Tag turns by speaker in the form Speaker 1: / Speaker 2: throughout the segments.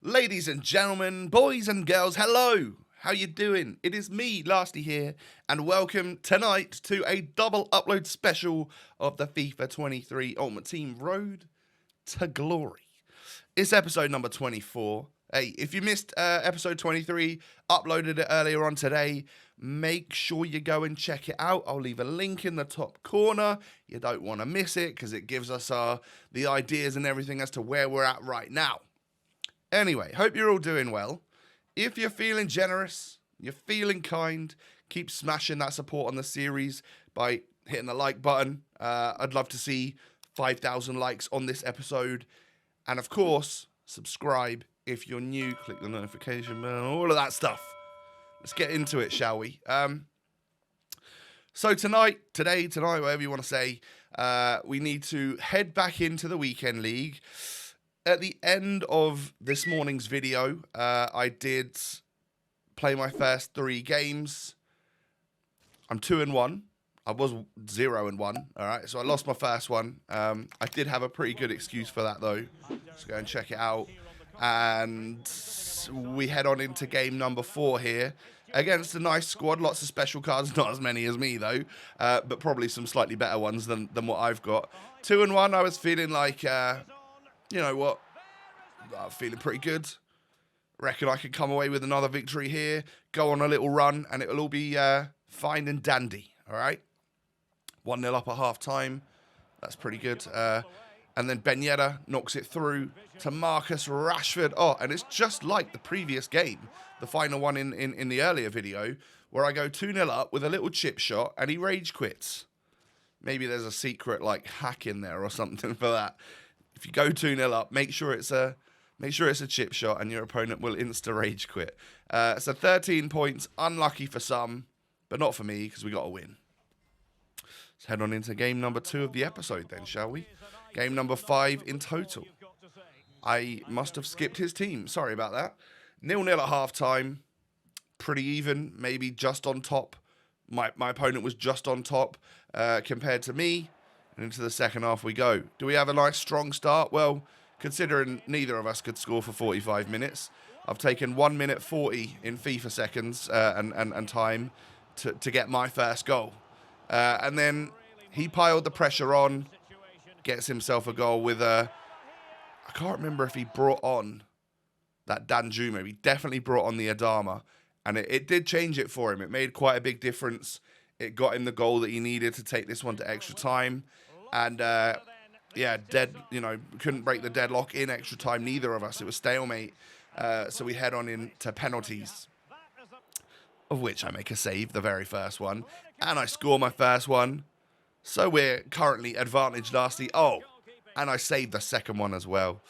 Speaker 1: Ladies and gentlemen, boys and girls, hello! How you doing? It is me, Lasty here, and welcome tonight to a double upload special of the FIFA 23 Ultimate Team Road to Glory. It's episode number 24. Hey, if you missed episode 23, uploaded it earlier on today, make sure you go and check it out. I'll leave a link in the top corner. You don't want to miss it because it gives us the ideas and everything as to where we're at right now. Anyway, hope you're all doing well. If you're feeling generous, you're feeling kind, keep smashing that support on the series by hitting the like button. I'd love to see 5,000 likes on this episode. And of course, subscribe if you're new. Click the notification bell, all of that stuff. Let's get into it, shall we? So tonight, whatever you want to say, we need to head back into the weekend league. At the end of this morning's video, I did play my first 3 games. I'm 2-1. I was 0-1. All right, so I lost my first one. I did have a pretty good excuse for that, though. Let's go and check it out. And we head on into game number 4 here against a nice squad. Lots of special cards, not as many as me, though, but probably some slightly better ones than what I've got. 2-1, I was feeling like... you know what? I'm feeling pretty good. Reckon I could come away with another victory here, go on a little run, and it'll all be fine and dandy, all right? 1-0 up at half-time. That's pretty good. And then Ben Yedder knocks it through to Marcus Rashford. Oh, and it's just like the previous game, the final one in the earlier video, where I go 2-0 up with a little chip shot, and he rage quits. Maybe there's a secret, like, hack in there or something for that. If you go 2-0 up, make sure it's a chip shot, and your opponent will insta rage quit. So 13 points, unlucky for some, but not for me because we got a win. Let's head on into game number 2 of the episode, then, shall we? Game number 5 in total. I must have skipped his team. Sorry about that. 0-0 at half time. Pretty even, maybe just on top. My opponent was just on top compared to me. And into the second half we go. Do we have a nice strong start? Well, considering neither of us could score for 45 minutes, I've taken 1 minute 40 in FIFA seconds and time to get my first goal. And then he piled the pressure on, gets himself a goal with a... I can't remember if he brought on that Danjuma. He definitely brought on the Adama. And it did change it for him. It made quite a big difference. It got him the goal that he needed to take this one to extra time. And, couldn't break the deadlock in extra time, neither of us. It was stalemate. So we head on into penalties, of which I make a save, the very first one. And I score my first one. So we're currently advantaged Lasty. Oh, and I saved the second one as well.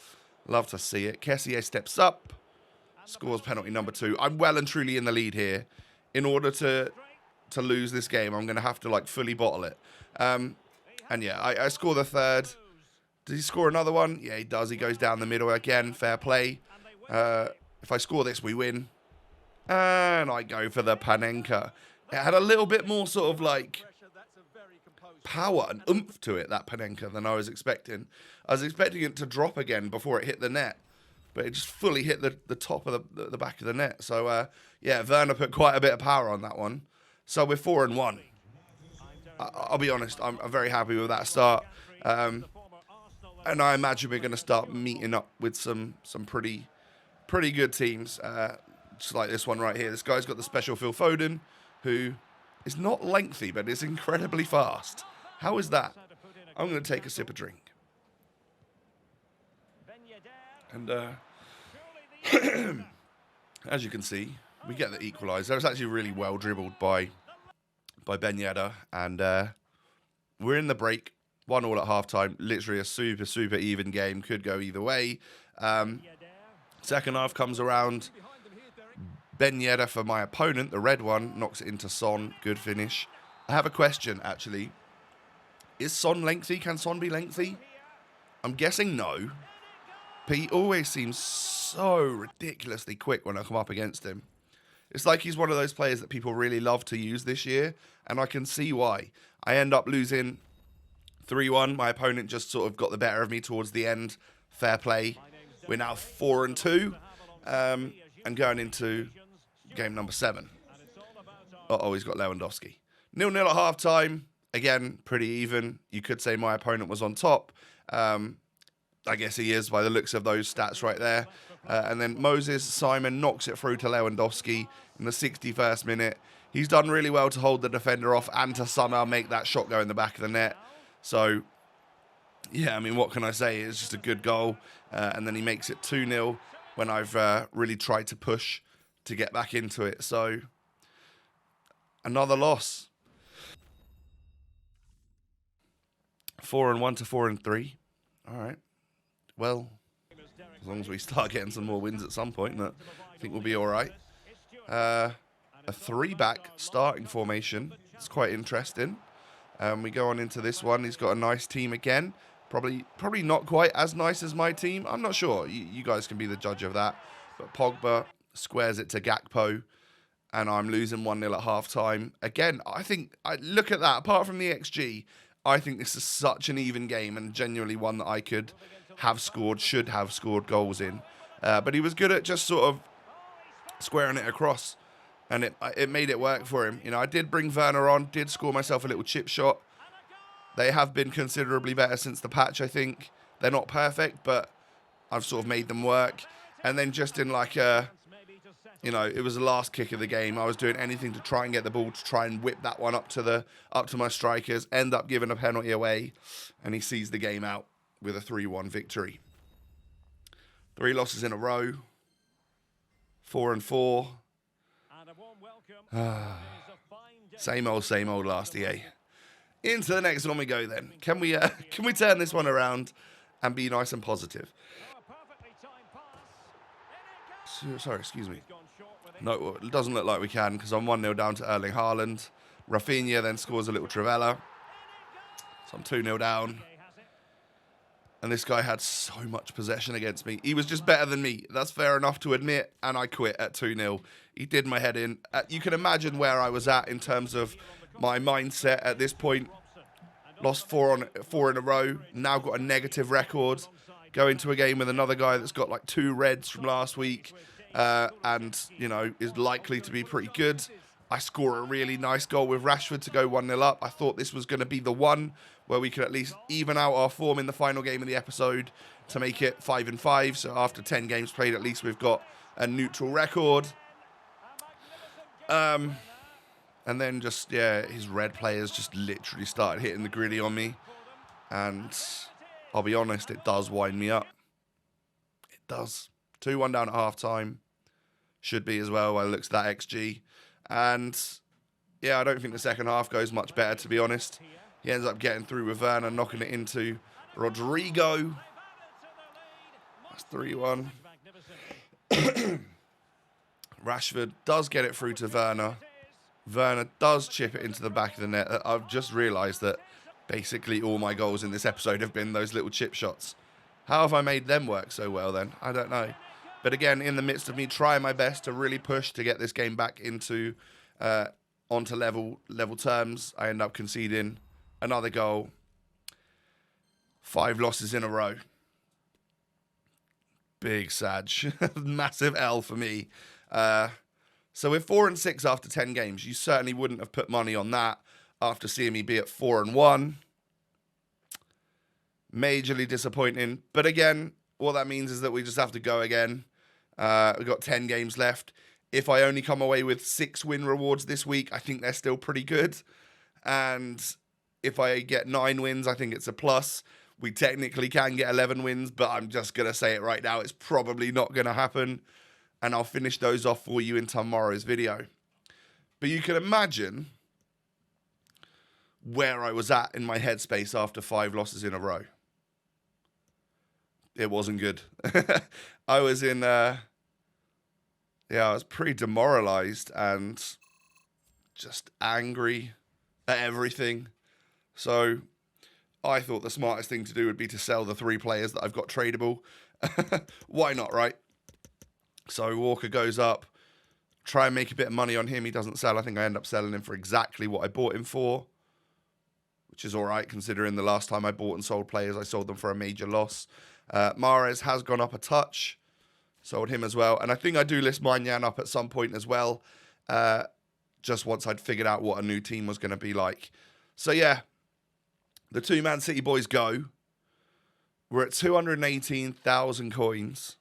Speaker 1: Love to see it. Kessier steps up, scores penalty number 2. I'm well and truly in the lead here. In order to lose this game, I'm going to have to, fully bottle it. And yeah, I score the third. Does he score another one? Yeah, he does. He goes down the middle again. Fair play. If I score this, we win. And I go for the Panenka. It had a little bit more sort of power and oomph to it, that Panenka, than I was expecting. I was expecting it to drop again before it hit the net. But it just fully hit the top of the back of the net. So, yeah, Werner put quite a bit of power on that one. So we're 4-1. I'll be honest, I'm very happy with that start. And I imagine we're going to start meeting up with some pretty good teams. Just like this one right here. This guy's got the special Phil Foden, who is not lengthy, but is incredibly fast. How is that? I'm going to take a sip of drink. And as you can see, we get the equaliser. It's actually really well dribbled by Ben Yedder, and we're in the break, 1-1 at half-time. Literally a super even game, could go either way. Second half comes around. Ben Yedder for my opponent, the red one, knocks it into Son. Good finish. I have a question, actually. Is Son lengthy? Can Son be lengthy? I'm guessing no, but he always seems so ridiculously quick when I come up against him. It's like he's one of those players that people really love to use this year, and I can see why. I end up losing 3-1. My opponent just sort of got the better of me towards the end. Fair play. We're now 4-2. And going into game number 7. Uh-oh, he's got Lewandowski. 0-0 at half-time. Again, pretty even. You could say my opponent was on top. I guess he is by the looks of those stats right there. And then Moses Simon knocks it through to Lewandowski in the 61st minute. He's done really well to hold the defender off and to somehow make that shot go in the back of the net. So, yeah, I mean, what can I say? It's just a good goal. And then he makes it 2-0 when I've really tried to push to get back into it. So, another loss. 4-1 to 4-3. All right. Well, as long as we start getting some more wins at some point, I think we'll be all right. A 3-back starting formation. It's quite interesting. We go on into this one. He's got a nice team again. Probably not quite as nice as my team. I'm not sure. You guys can be the judge of that. But Pogba squares it to Gakpo. And I'm losing 1-0 at half-time. Again, look at that. Apart from the XG, I think this is such an even game and genuinely one that I could have scored, should have scored goals in. But he was good at just sort of squaring it across. And it made it work for him. You know, I did bring Werner on, did score myself a little chip shot. They have been considerably better since the patch, I think. They're not perfect, but I've sort of made them work. And then just in like you know, it was the last kick of the game. I was doing anything to try and get the ball, to try and whip that one up to my strikers, end up giving a penalty away, and he sees the game out with a 3-1 victory. 3 losses in a row. 4-4. Same old last EA. Into the next one we go then. Can we turn this one around and be nice and positive? Sorry, excuse me. No, it doesn't look like we can because I'm 1-0 down to Erling Haaland. Rafinha then scores a little Trivela. So I'm 2-0 down. And this guy had so much possession against me. He was just better than me. That's fair enough to admit. And I quit at 2-0. He did my head in. You can imagine where I was at in terms of my mindset at this point. Lost 4 in a row. Now got a negative record. Go into a game with another guy that's got like 2 reds from last week. And, you know, is likely to be pretty good. I score a really nice goal with Rashford to go 1-0 up. I thought this was going to be the one where we could at least even out our form in the final game of the episode to make it 5-5. So after 10 games played, at least we've got a neutral record. And then just, yeah, his red players just literally started hitting the griddy on me. And I'll be honest, it does wind me up. It does. 2-1 down at half-time. Should be as well by the looks of that XG. And, yeah, I don't think the second half goes much better, to be honest. He ends up getting through with Werner, knocking it into Rodrigo. That's 3-1. Rashford does get it through to Werner. Werner does chip it into the back of the net. I've just realised that basically all my goals in this episode have been those little chip shots. How have I made them work so well then? I don't know. But again, in the midst of me trying my best to really push to get this game back into onto level terms, I end up conceding another goal. 5 losses in a row. Big Sag. Massive L for me. So we're 4-6 after 10 games. You certainly wouldn't have put money on that after seeing me be at 4-1. Majorly disappointing. But again, what that means is that we just have to go again. We've got 10 games left. If I only come away with 6 win rewards this week, I think they're still pretty good. And if I get 9 wins, I think it's a plus. We technically can get 11 wins, but I'm just going to say it right now. It's probably not going to happen. And I'll finish those off for you in tomorrow's video. But you can imagine where I was at in my headspace after 5 losses in a row. It wasn't good. I was in, I was pretty demoralized and just angry at everything. So I thought the smartest thing to do would be to sell the 3 players that I've got tradable. Why not, right? So Walker goes up, try and make a bit of money on him. He doesn't sell. I think I end up selling him for exactly what I bought him for, which is all right considering the last time I bought and sold players, I sold them for a major loss. Mahrez has gone up a touch. Sold him as well. And I think I do list Maignan up at some point as well. Just once I'd figured out what a new team was going to be like. So yeah, the two Man City boys go. We're at 218,000 coins.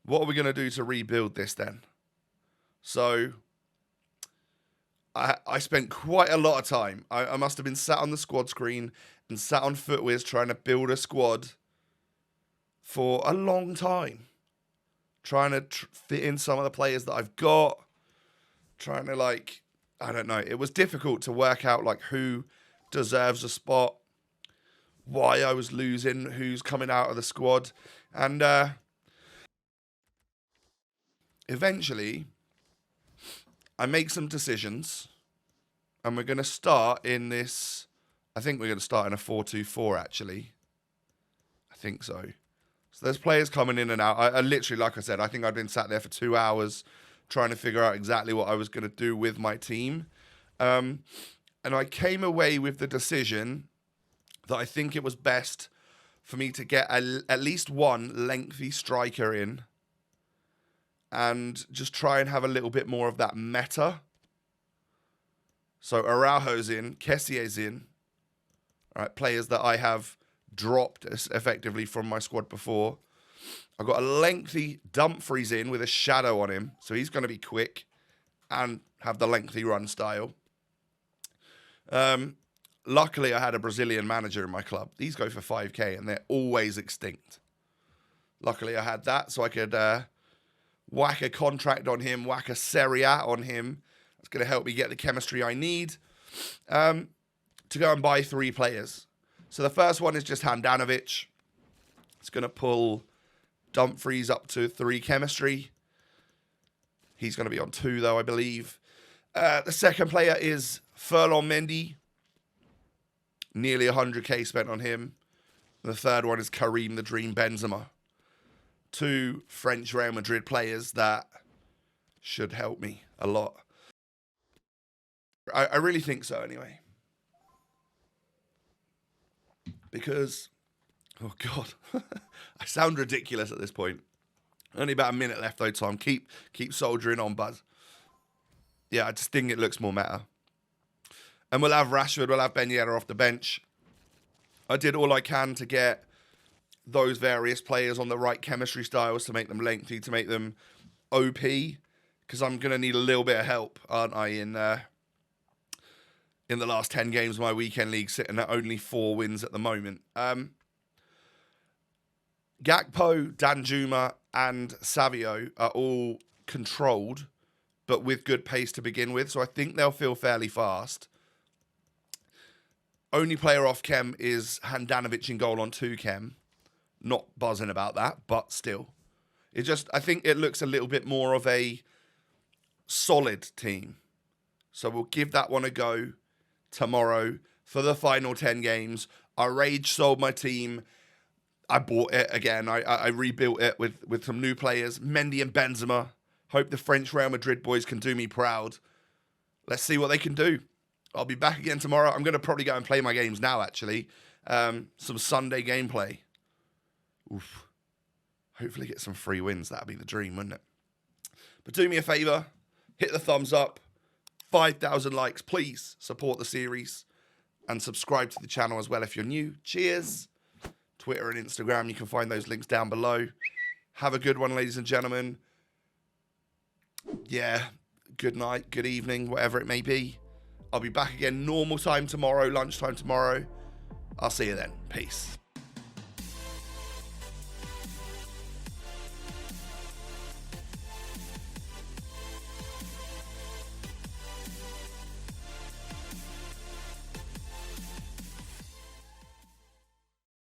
Speaker 1: What are we going to do to rebuild this then? So I spent quite a lot of time. I must have been sat on the squad screen and sat on FootWiz trying to build a squad for a long time. Trying to fit in some of the players that I've got. Trying to, like, I don't know. It was difficult to work out, like, who deserves a spot. Why I was losing. Who's coming out of the squad. And eventually, I make some decisions. And we're going to start in this. I think we're going to start in a 4-2-4, actually. I think so. So there's players coming in and out. I literally, like I said, I think I'd been sat there for 2 hours trying to figure out exactly what I was going to do with my team. And I came away with the decision that I think it was best for me to get at least one lengthy striker in and just try and have a little bit more of that meta. So Araujo's in, Kessier's in. All right, players that I have dropped effectively from my squad before. I've got a lengthy Dumfries in with a shadow on him. So he's going to be quick and have the lengthy run style. Luckily, I had a Brazilian manager in my club. These go for 5k and they're always extinct. Luckily, I had that so I could whack a contract on him, whack a Serie A on him. That's going to help me get the chemistry I need to go and buy 3 players. So the first one is just Handanovic. It's going to pull Dumfries up to 3 chemistry. He's going to be on 2, though, I believe. The second player is Ferland Mendy. Nearly 100k spent on him. The third one is Karim the Dream Benzema. 2 French Real Madrid players that should help me a lot. I really think so, anyway. Because, oh God, I sound ridiculous at this point. Only about a minute left though, Tom. Keep soldiering on, bud. Yeah, I just think it looks more meta. And we'll have Rashford, we'll have Ben Yedder off the bench. I did all I can to get those various players on the right chemistry styles to make them lengthy, to make them OP. Because I'm going to need a little bit of help, aren't I, in the last 10 games of my weekend league, sitting at only 4 wins at the moment. Gakpo, Danjuma, and Savio are all controlled, but with good pace to begin with. So I think they'll feel fairly fast. Only player off chem is Handanovic in goal on 2 chem. Not buzzing about that, but still. I think it looks a little bit more of a solid team. So we'll give that one a go tomorrow for the final 10 games. I rage sold my team. I bought it again. I rebuilt it with some new players. Mendy and Benzema. Hope the French Real Madrid boys can do me proud. Let's see what they can do. I'll be back again tomorrow. I'm going to probably go and play my games now, actually. Some Sunday gameplay. Oof. Hopefully get some free wins. That'd be the dream, wouldn't it? But do me a favour. Hit the thumbs up. 5,000 likes. Please support the series. And subscribe to the channel as well if you're new. Cheers. Twitter and Instagram. You can find those links down below. Have a good one, ladies and gentlemen. Yeah. Good night. Good evening. Whatever it may be. I'll be back again normal time tomorrow. Lunchtime tomorrow. I'll see you then. Peace.